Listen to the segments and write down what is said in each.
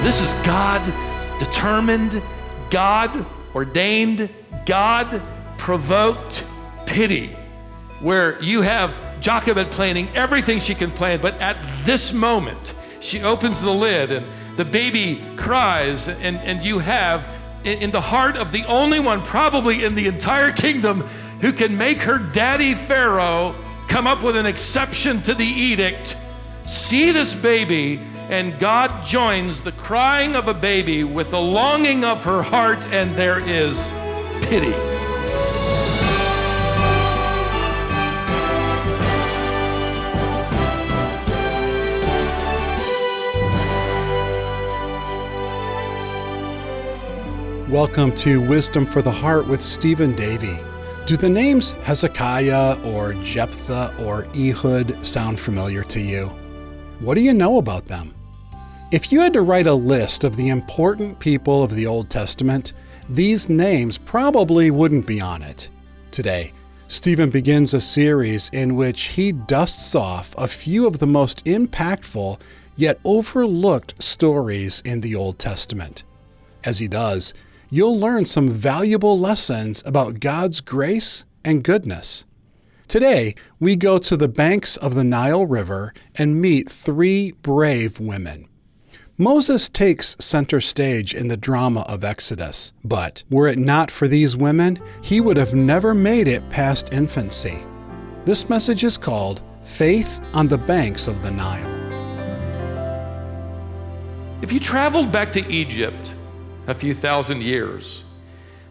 This is God-determined, God-ordained, God-provoked pity, where you have Jochebed planning everything she can plan, but at this moment, she opens the lid and the baby cries, and you have in the heart of the only one probably in the entire kingdom who can make her daddy Pharaoh come up with an exception to the edict, see this baby, and God joins the crying of a baby with the longing of her heart, and there is pity. Welcome to Wisdom for the Heart with Stephen Davey. Do the names Hezekiah or Jephthah or Ehud sound familiar to you? What do you know about them? If you had to write a list of the important people of the Old Testament, these names probably wouldn't be on it. Today, Stephen begins a series in which he dusts off a few of the most impactful yet overlooked stories in the Old Testament. As he does, you'll learn some valuable lessons about God's grace and goodness. Today, we go to the banks of the Nile River and meet three brave women. Moses takes center stage in the drama of Exodus, but were it not for these women, he would have never made it past infancy. This message is called Faith on the Banks of the Nile. If you traveled back to Egypt a few thousand years,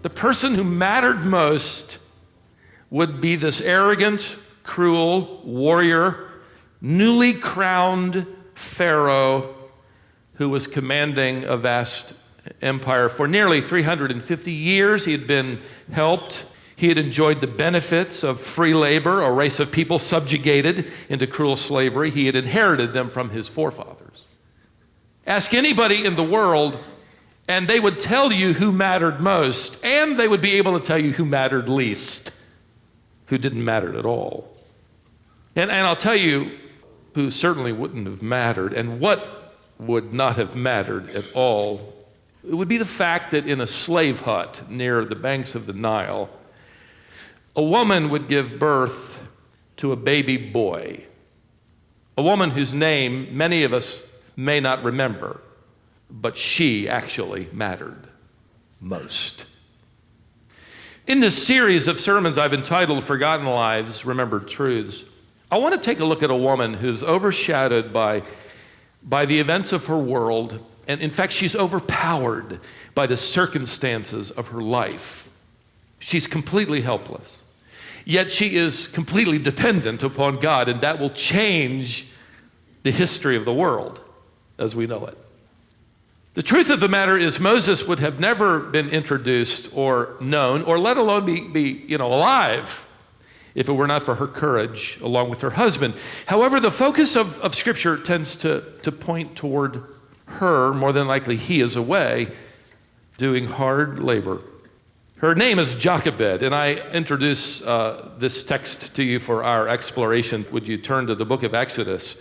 the person who mattered most would be this arrogant, cruel warrior, newly crowned Pharaoh who was commanding a vast empire. For nearly 350 years, he had been helped. He had enjoyed the benefits of free labor, a race of people subjugated into cruel slavery. He had inherited them from his forefathers. Ask anybody in the world, and they would tell you who mattered most, and they would be able to tell you who mattered least, who didn't matter at all. And I'll tell you who certainly wouldn't have mattered, and what would not have mattered at all. It would be the fact that in a slave hut near the banks of the Nile, a woman would give birth to a baby boy, a woman whose name many of us may not remember, but she actually mattered most. In this series of sermons I've entitled Forgotten Lives, Remembered Truths, I want to take a look at a woman who's overshadowed by the events of her world, and in fact, she's overpowered by the circumstances of her life. She's completely helpless, yet she is completely dependent upon God, and that will change the history of the world as we know it. The truth of the matter is Moses would have never been introduced or known, or let alone be alive, if it were not for her courage along with her husband. However, the focus of Scripture tends to point toward her. More than likely, he is away doing hard labor. Her name is Jochebed, and I introduce this text to you for our exploration. Would you turn to the book of Exodus?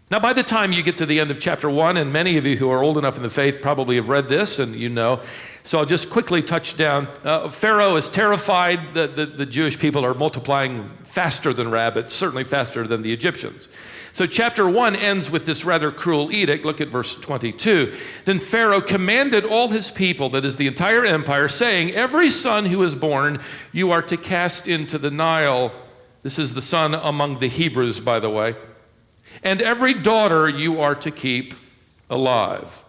Now, by the time you get to the end of chapter 1, and many of you who are old enough in the faith probably have read this, and you know, so I'll just quickly touch down. Pharaoh is terrified that the Jewish people are multiplying faster than rabbits, certainly faster than the Egyptians. So chapter 1 ends with this rather cruel edict. Look at verse 22. Then Pharaoh commanded all his people, that is the entire empire, saying, every son who is born you are to cast into the Nile. This is the son among the Hebrews, by the way. And every daughter you are to keep alive.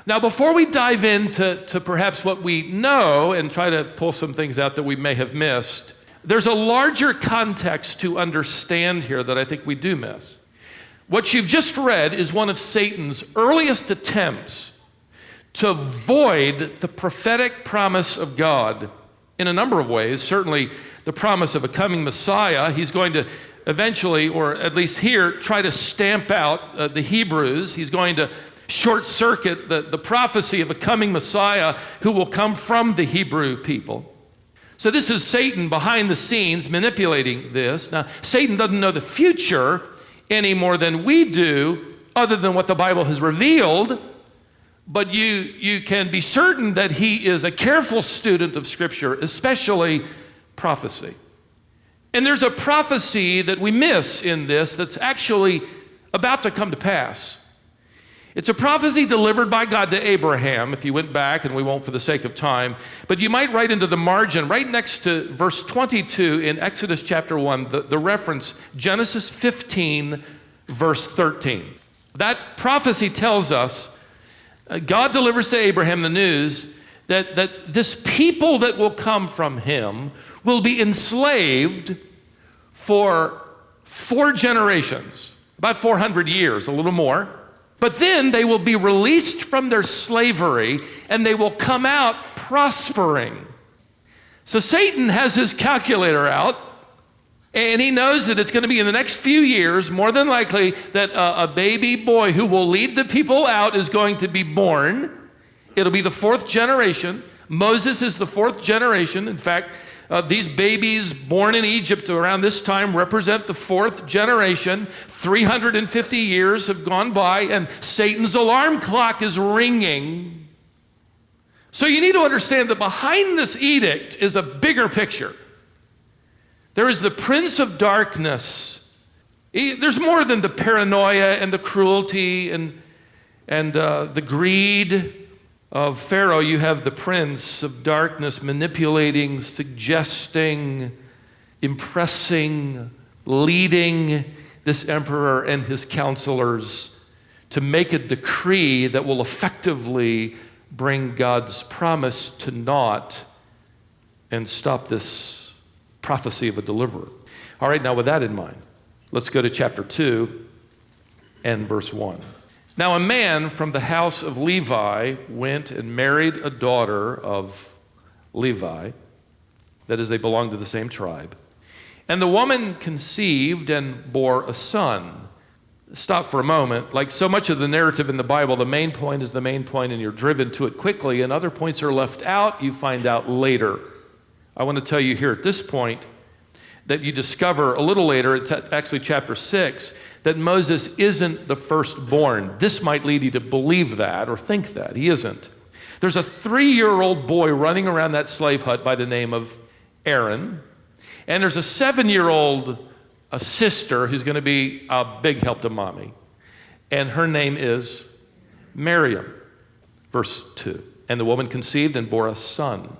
Now, before we dive into perhaps what we know and try to pull some things out that we may have missed, there's a larger context to understand here that I think we do miss. What you've just read is one of Satan's earliest attempts to void the prophetic promise of God in a number of ways. Certainly the promise of a coming Messiah. He's going to eventually, or at least here, try to stamp out the Hebrews. He's going to short-circuit the prophecy of a coming Messiah who will come from the Hebrew people. So this is Satan behind the scenes manipulating this. Now, Satan doesn't know the future any more than we do, other than what the Bible has revealed. But you can be certain that he is a careful student of Scripture, especially prophecy. And there's a prophecy that we miss in this that's actually about to come to pass. It's a prophecy delivered by God to Abraham, if you went back, and we won't for the sake of time. But you might write into the margin, right next to verse 22 in Exodus chapter 1, the reference, Genesis 15, verse 13. That prophecy tells us, God delivers to Abraham the news that this people that will come from him will be enslaved for 4 generations, about 400 years, a little more. But then they will be released from their slavery and they will come out prospering. So Satan has his calculator out, and he knows that it's going to be in the next few years, more than likely, that a baby boy who will lead the people out is going to be born. It'll be the 4th generation. Moses is the 4th generation. In fact, these babies born in Egypt around this time represent the 4th generation. 350 years have gone by, and Satan's alarm clock is ringing. So you need to understand that behind this edict is a bigger picture. There is the prince of darkness. There's more than the paranoia and the cruelty and the greed of Pharaoh. You have the prince of darkness manipulating, suggesting, impressing, leading this emperor and his counselors to make a decree that will effectively bring God's promise to naught and stop this prophecy of a deliverer. All right, now with that in mind, let's go to chapter 2 and verse 1. Now a man from the house of Levi went and married a daughter of Levi, that is, they belonged to the same tribe. And the woman conceived and bore a son. Stop for a moment. Like so much of the narrative in the Bible, the main point is the main point and you're driven to it quickly, and other points are left out, you find out later. I want to tell you here at this point that you discover a little later, it's actually chapter 6, that Moses isn't the firstborn. This might lead you to believe that or think that. He isn't. There's a 3-year-old boy running around that slave hut by the name of Aaron, and there's a 7-year-old sister who's going to be a big help to mommy, and her name is Miriam. Verse 2, and the woman conceived and bore a son.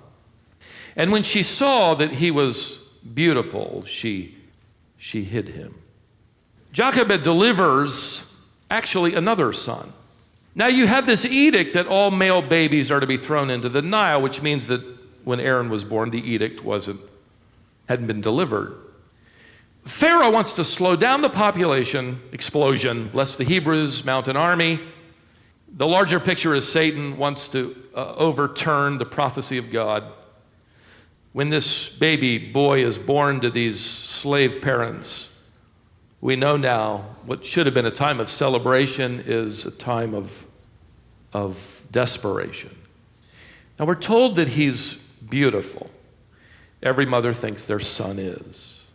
And when she saw that he was beautiful, she hid him. Jochebed delivers actually another son. Now you have this edict that all male babies are to be thrown into the Nile, which means that when Aaron was born, the edict hadn't been delivered. Pharaoh wants to slow down the population explosion, lest the Hebrews mount an army. The larger picture is Satan wants to overturn the prophecy of God. When this baby boy is born to these slave parents, we know now what should have been a time of celebration is a time of desperation. Now we're told that he's beautiful. Every mother thinks their son is.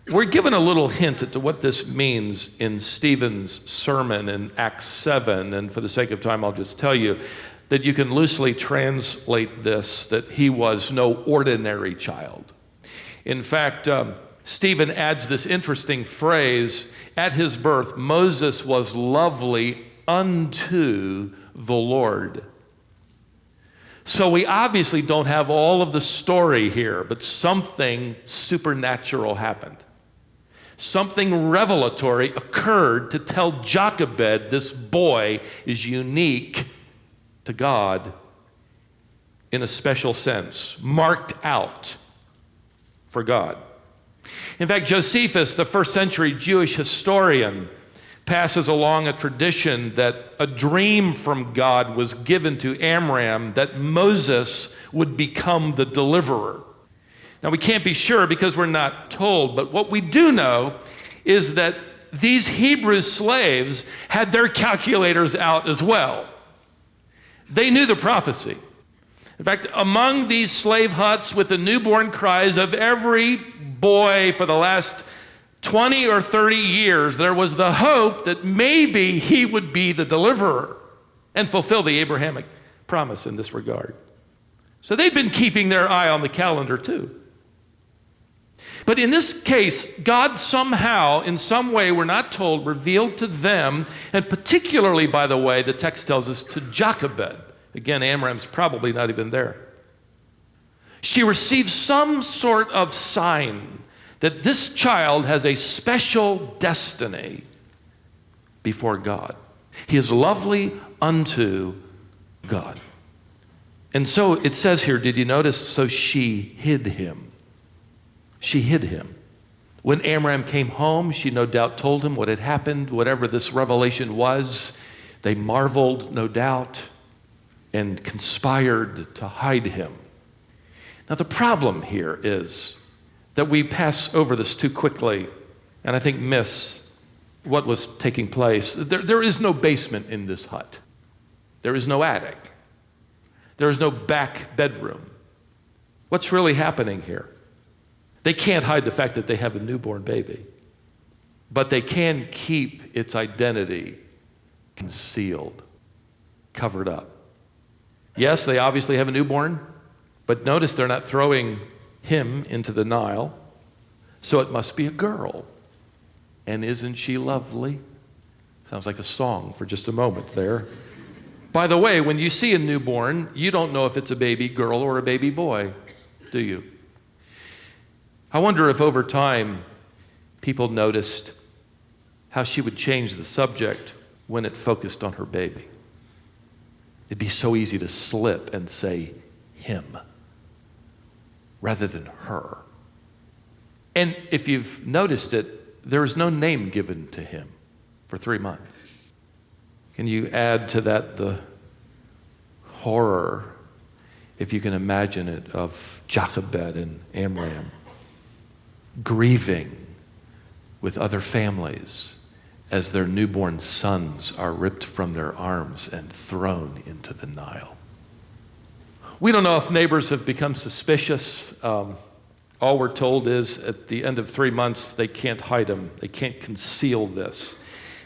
We're given a little hint at what this means in Stephen's sermon in Acts 7, and for the sake of time, I'll just tell you that you can loosely translate this, that he was no ordinary child. In fact, Stephen adds this interesting phrase, at his birth, Moses was lovely unto the Lord. So we obviously don't have all of the story here, but something supernatural happened. Something revelatory occurred to tell Jochebed this boy is unique to God in a special sense, marked out for God. In fact, Josephus, the first century Jewish historian, passes along a tradition that a dream from God was given to Amram that Moses would become the deliverer. Now, we can't be sure because we're not told, but what we do know is that these Hebrew slaves had their calculators out as well. They knew the prophecy. In fact, among these slave huts with the newborn cries of every boy for the last 20 or 30 years, there was the hope that maybe he would be the deliverer. and fulfill the Abrahamic promise in this regard. So they've been keeping their eye on the calendar too. But in this case, God somehow, in some way, we're not told, revealed to them, and particularly, by the way, the text tells us, to Jochebed. Again, Amram's probably not even there. She receives some sort of sign that this child has a special destiny before God. He is lovely unto God. And so it says here, did you notice? So she hid him. She hid him. When Amram came home, she no doubt told him what had happened, whatever this revelation was. They marveled, no doubt, and conspired to hide him. Now, the problem here is that we pass over this too quickly and I think miss what was taking place. There is no basement in this hut. There is no attic. There is no back bedroom. What's really happening here? They can't hide the fact that they have a newborn baby, but they can keep its identity concealed, covered up. Yes, they obviously have a newborn, but notice they're not throwing him into the Nile, so it must be a girl. And isn't she lovely? Sounds like a song for just a moment there. By the way, when you see a newborn, you don't know if it's a baby girl or a baby boy, do you? I wonder if over time people noticed how she would change the subject when it focused on her baby. It'd be so easy to slip and say him rather than her. And if you've noticed it, there is no name given to him for 3 months. Can you add to that the horror, if you can imagine it, of Jochebed and Amram grieving with other families as their newborn sons are ripped from their arms and thrown into the Nile? We don't know if neighbors have become suspicious. All we're told is at the end of 3 months, they can't hide them. They can't conceal this.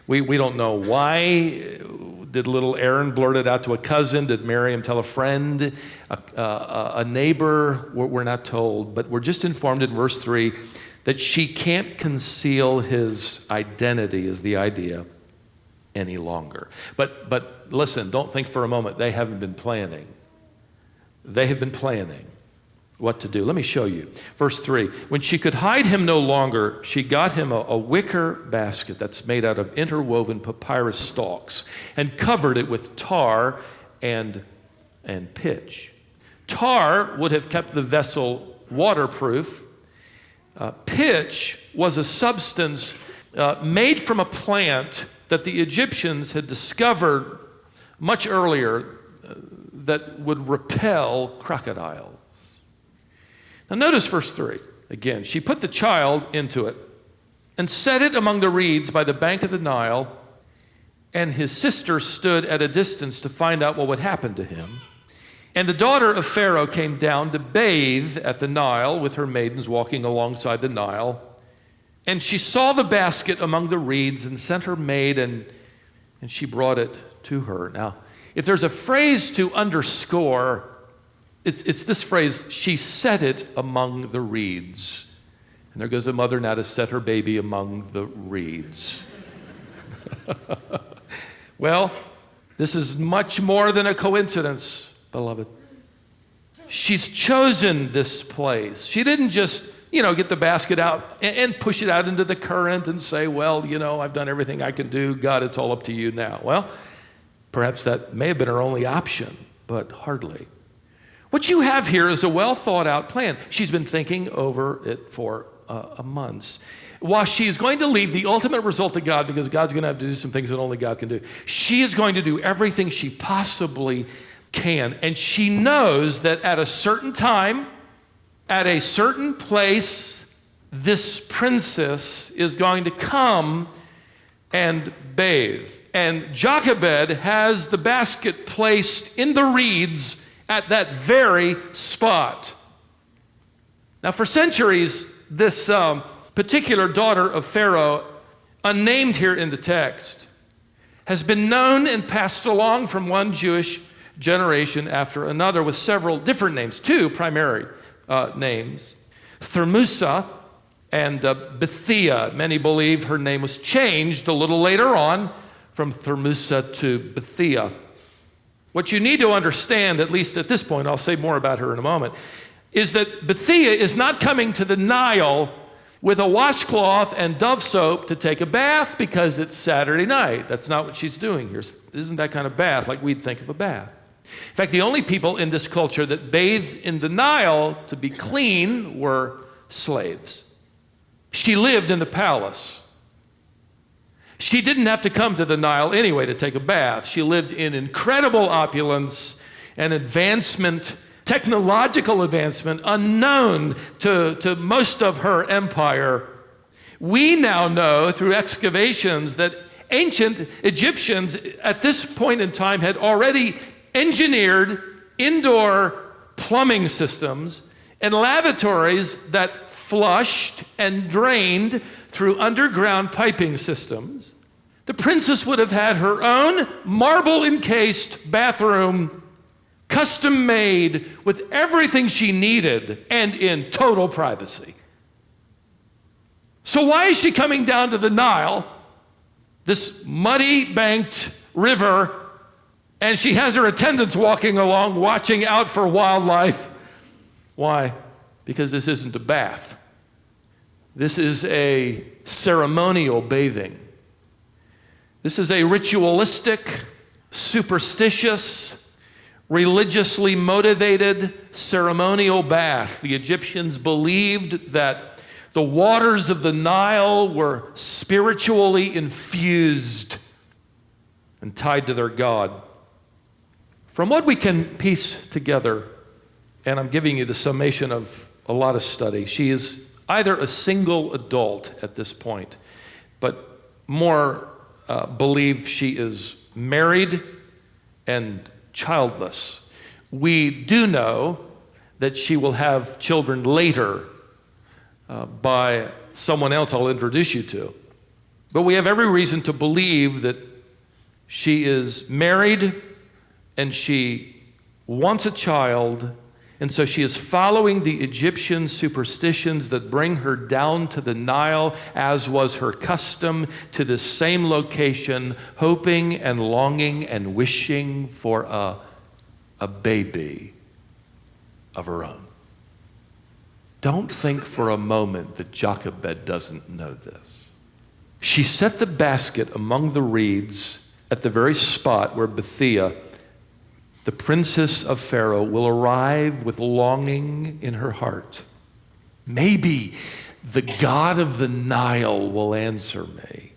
We don't know why. Did little Aaron blurt it out to a cousin? Did Miriam tell a friend? A neighbor? We're not told. But we're just informed in verse 3 that she can't conceal his identity, is the idea, any longer. But listen, don't think for a moment they haven't been planning. They have been planning what to do. Let me show you. Verse 3, when she could hide him no longer, she got him a wicker basket that's made out of interwoven papyrus stalks and covered it with tar and pitch. Tar would have kept the vessel waterproof. Pitch was a substance made from a plant that the Egyptians had discovered much earlier that would repel crocodiles. Now notice verse 3. Again, she put the child into it and set it among the reeds by the bank of the Nile, and his sister stood at a distance to find out what would happen to him. And the daughter of Pharaoh came down to bathe at the Nile with her maidens walking alongside the Nile. And she saw the basket among the reeds and sent her maid, and she brought it to her. Now, if there's a phrase to underscore, it's this phrase, she set it among the reeds. And there goes a mother now to set her baby among the reeds. Well, this is much more than a coincidence, beloved. She's chosen this place. She didn't just, get the basket out and push it out into the current and say, well, I've done everything I can do. God, it's all up to you now. Well, perhaps that may have been her only option, but hardly. What you have here is a well thought out plan. She's been thinking over it for months. While she's going to leave the ultimate result to God, because God's going to have to do some things that only God can do, she is going to do everything she possibly can. And she knows that at a certain time, at a certain place, this princess is going to come and bathe. And Jochebed has the basket placed in the reeds at that very spot. Now, for centuries, this particular daughter of Pharaoh, unnamed here in the text, has been known and passed along from one Jewish generation after another with several different names, two primary names, Thermusa and Bethia. Many believe her name was changed a little later on from Thermusa to Bethia. What you need to understand, at least at this point, I'll say more about her in a moment, is that Bethia is not coming to the Nile with a washcloth and Dove soap to take a bath because it's Saturday night. That's not what she's doing here. Isn't that kind of bath like we'd think of a bath? In fact, the only people in this culture that bathed in the Nile to be clean were slaves. She lived in the palace. She didn't have to come to the Nile anyway to take a bath. She lived in incredible opulence and advancement, technological advancement unknown to most of her empire. We now know through excavations that ancient Egyptians at this point in time had already engineered indoor plumbing systems and lavatories that flushed and drained through underground piping systems. The princess would have had her own marble-encased bathroom, custom made with everything she needed and in total privacy. So why is she coming down to the Nile, this muddy-banked river, and she has her attendants walking along, watching out for wildlife? Why? Because this isn't a bath. This is a ceremonial bathing. This is a ritualistic, superstitious, religiously motivated ceremonial bath. The Egyptians believed that the waters of the Nile were spiritually infused and tied to their god. From what we can piece together, and I'm giving you the summation of a lot of study, she is either a single adult at this point, but more believe she is married and childless. We do know that she will have children later by someone else I'll introduce you to. But we have every reason to believe that she is married and she wants a child, and so she is following the Egyptian superstitions that bring her down to the Nile, as was her custom, to this same location, hoping and longing and wishing for a baby of her own. Don't think for a moment that Jochebed doesn't know this. She set the basket among the reeds at the very spot where Bethia, the princess of Pharaoh, will arrive with longing in her heart. Maybe the God of the Nile will answer me.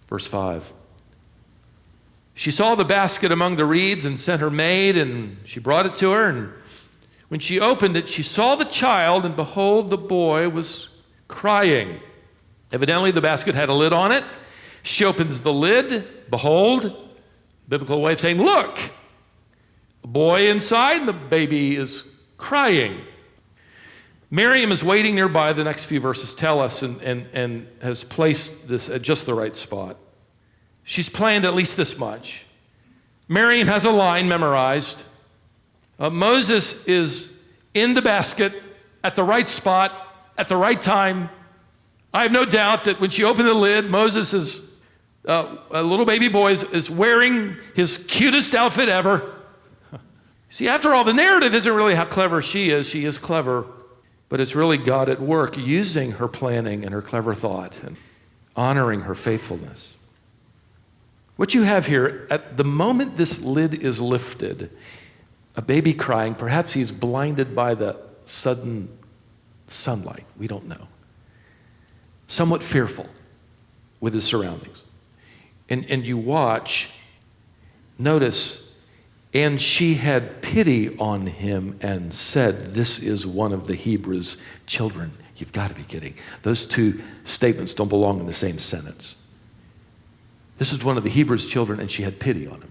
Verse 5. She saw the basket among the reeds and sent her maid, and she brought it to her. And when she opened it, she saw the child, and behold, the boy was crying. Evidently, the basket had a lid on it. She opens the lid. Behold, biblical way of saying, look, a boy inside, and the baby is crying. Miriam is waiting nearby. The next few verses tell us, and has placed this at just the right spot. She's planned at least this much. Miriam has a line memorized. Moses is in the basket at the right spot at the right time. I have no doubt that when she opened the lid, Moses is, a little baby boy is wearing his cutest outfit ever. See, after all, the narrative isn't really how clever she is. She is clever, but it's really God at work using her planning and her clever thought and honoring her faithfulness. What you have here, at the moment this lid is lifted, a baby crying, perhaps he's blinded by the sudden sunlight, we don't know. Somewhat fearful with his surroundings. And you watch, notice, and she had pity on him and said, this is one of the Hebrews' children. You've got to be kidding. Those two statements don't belong in the same sentence. This is one of the Hebrews' children, and she had pity on him.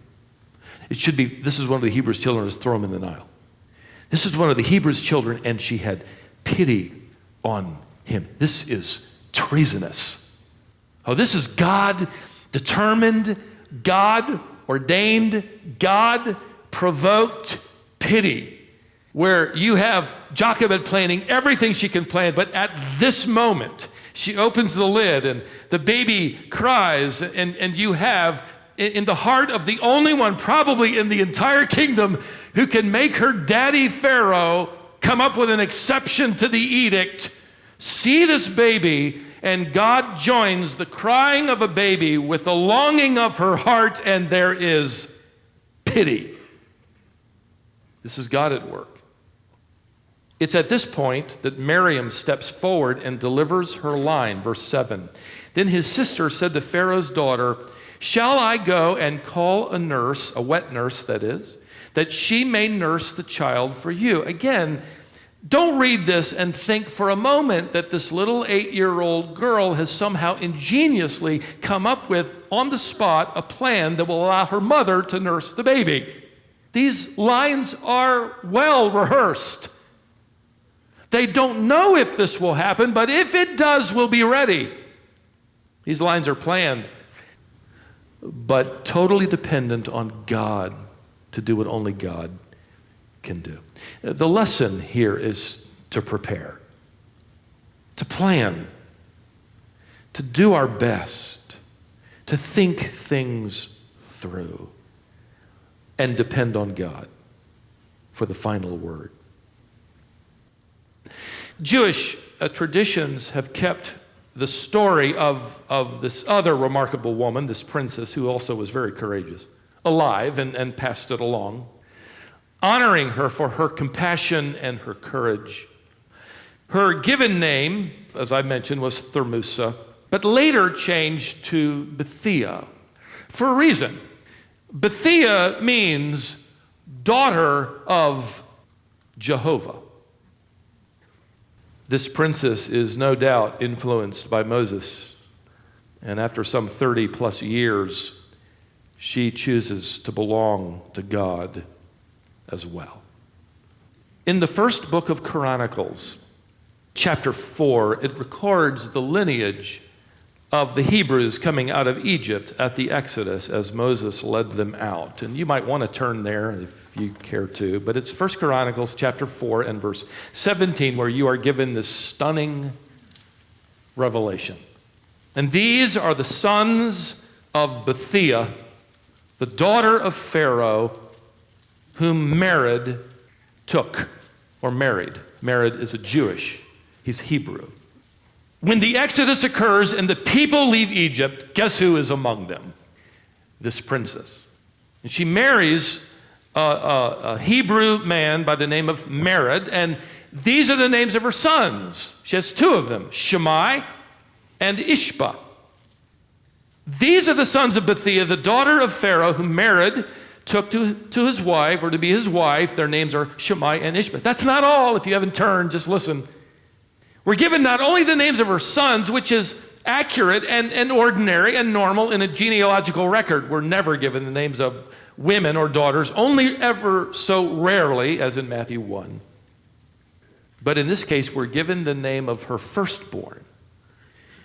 It should be, this is one of the Hebrews' children, let's throw him in the Nile. This is one of the Hebrews' children, and she had pity on him. This is treasonous. Oh, this is God determined God-ordained, God-provoked pity, where you have Jochebed planning everything she can plan, but at this moment, she opens the lid and the baby cries, and you have in the heart of the only one probably in the entire kingdom who can make her daddy Pharaoh come up with an exception to the edict, see this baby, and God joins the crying of a baby with the longing of her heart, and there is pity. This is God at work. It's at this point that Miriam steps forward and delivers her line, verse 7. Then his sister said to Pharaoh's daughter, "Shall I go and call a nurse, a wet nurse that is, that she may nurse the child for you?" Again, don't read this and think for a moment that this little 8-year-old girl has somehow ingeniously come up with, on the spot, a plan that will allow her mother to nurse the baby. These lines are well rehearsed. They don't know if this will happen, but if it does, we'll be ready. These lines are planned, but totally dependent on God to do what only God can do. The lesson here is to prepare, to plan, to do our best, to think things through, and depend on God for the final word. Jewish traditions have kept the story of this other remarkable woman, this princess, who also was very courageous, alive and passed it along, honoring her for her compassion and her courage. Her given name, as I mentioned, was Thermusa, but later changed to Bethia for a reason. Bethia means daughter of Jehovah. This princess is no doubt influenced by Moses, and after some 30 plus years, she chooses to belong to God as well. In the first book of Chronicles, chapter 4, it records the lineage of the Hebrews coming out of Egypt at the Exodus as Moses led them out. And you might want to turn there if you care to, but it's 1 Chronicles chapter 4 and verse 17 where you are given this stunning revelation. And these are the sons of Bethia, the daughter of Pharaoh, whom Mered took, or married. Mered is a Jewish, he's Hebrew. When the Exodus occurs and the people leave Egypt, guess who is among them? This princess. And she marries a Hebrew man by the name of Mered, and these are the names of her sons. She has two of them, Shammai and Ishba. These are the sons of Bethia, the daughter of Pharaoh, whom Mered took to his wife, or to be his wife. Their names are Shammai and Ishba. That's not all. If you haven't turned, just listen. We're given not only the names of her sons, which is accurate and ordinary and normal in a genealogical record. We're never given the names of women or daughters, only ever so rarely, as in Matthew 1. But in this case, we're given the name of her firstborn,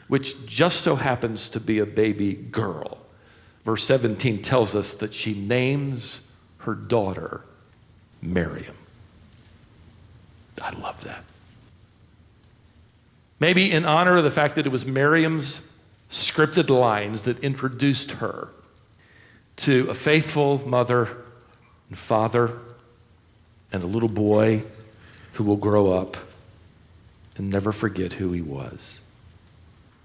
which just so happens to be a baby girl. Verse 17 tells us that she names her daughter Miriam. I love that. Maybe in honor of the fact that it was Miriam's scripted lines that introduced her to a faithful mother and father and a little boy who will grow up and never forget who he was.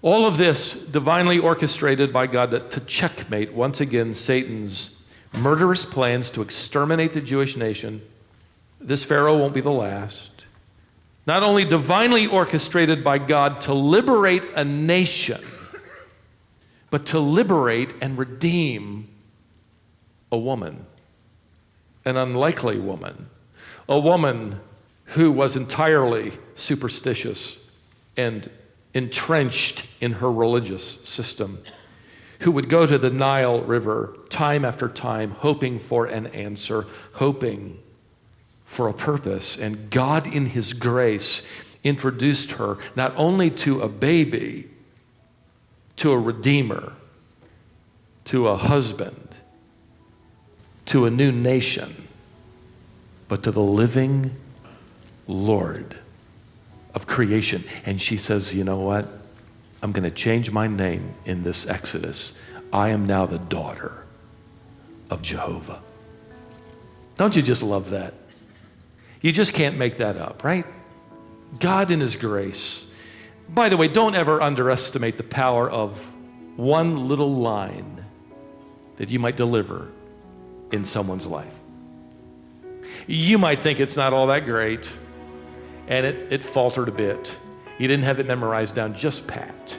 All of this divinely orchestrated by God to checkmate once again Satan's murderous plans to exterminate the Jewish nation. This Pharaoh won't be the last. Not only divinely orchestrated by God to liberate a nation, but to liberate and redeem a woman, an unlikely woman, a woman who was entirely superstitious and entrenched in her religious system, who would go to the Nile River time after time, hoping for an answer, hoping for a purpose. And God, in his grace, introduced her not only to a baby, to a redeemer, to a husband, to a new nation, but to the living Lord of creation. And she says, you know what? I'm going to change my name in this Exodus. I am now the daughter of Jehovah. Don't you just love that? You just can't make that up, right? God in his grace. By the way, don't ever underestimate the power of one little line that you might deliver in someone's life. You might think it's not all that great, and it faltered a bit. You didn't have it memorized down just pat.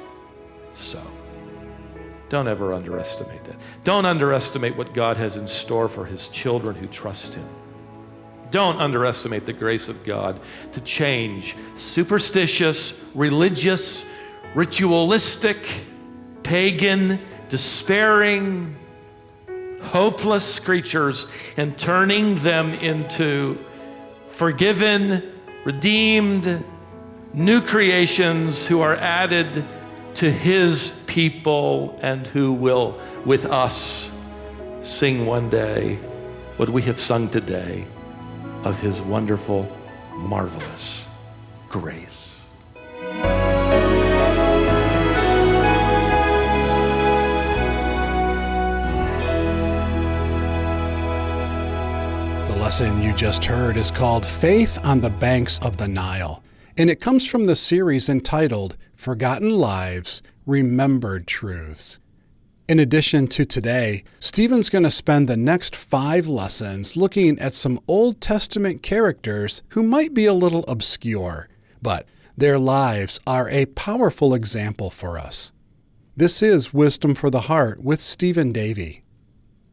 So, don't ever underestimate that. Don't underestimate what God has in store for his children who trust him. Don't underestimate the grace of God to change superstitious, religious, ritualistic, pagan, despairing, hopeless creatures and turning them into forgiven, redeemed, new creations who are added to his people and who will, with us, sing one day what we have sung today of his wonderful, marvelous grace. The lesson you just heard is called Faith on the Banks of the Nile, and it comes from the series entitled Forgotten Lives, Remembered Truths. In addition to today, Stephen's going to spend the next 5 lessons looking at some Old Testament characters who might be a little obscure, but their lives are a powerful example for us. This is Wisdom for the Heart with Stephen Davey.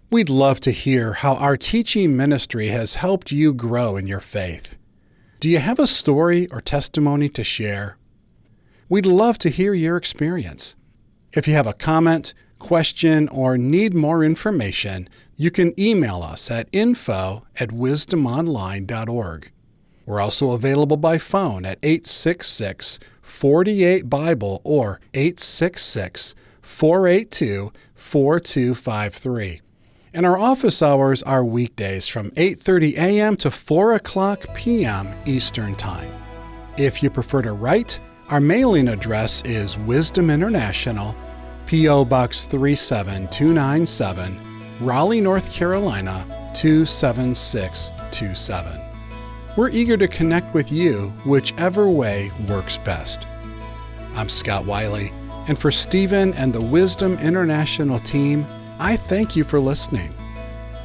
We'd love to hear how our teaching ministry has helped you grow in your faith. Do you have a story or testimony to share? We'd love to hear your experience. If you have a comment, question, or need more information, you can email us at info@wisdomonline.org. We're also available by phone at 866-48-BIBLE or 866-482-4253. And our office hours are weekdays from 8:30 a.m. to 4 o'clock p.m. Eastern Time. If you prefer to write, our mailing address is Wisdom International, P.O. Box 37297, Raleigh, North Carolina 27627. We're eager to connect with you whichever way works best. I'm Scott Wiley, and for Stephen and the Wisdom International team, I thank you for listening.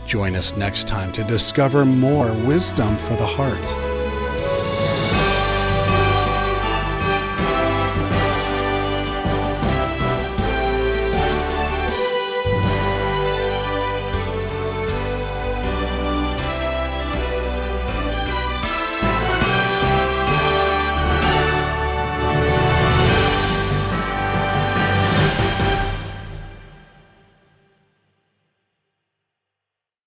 Join us next time to discover more wisdom for the heart.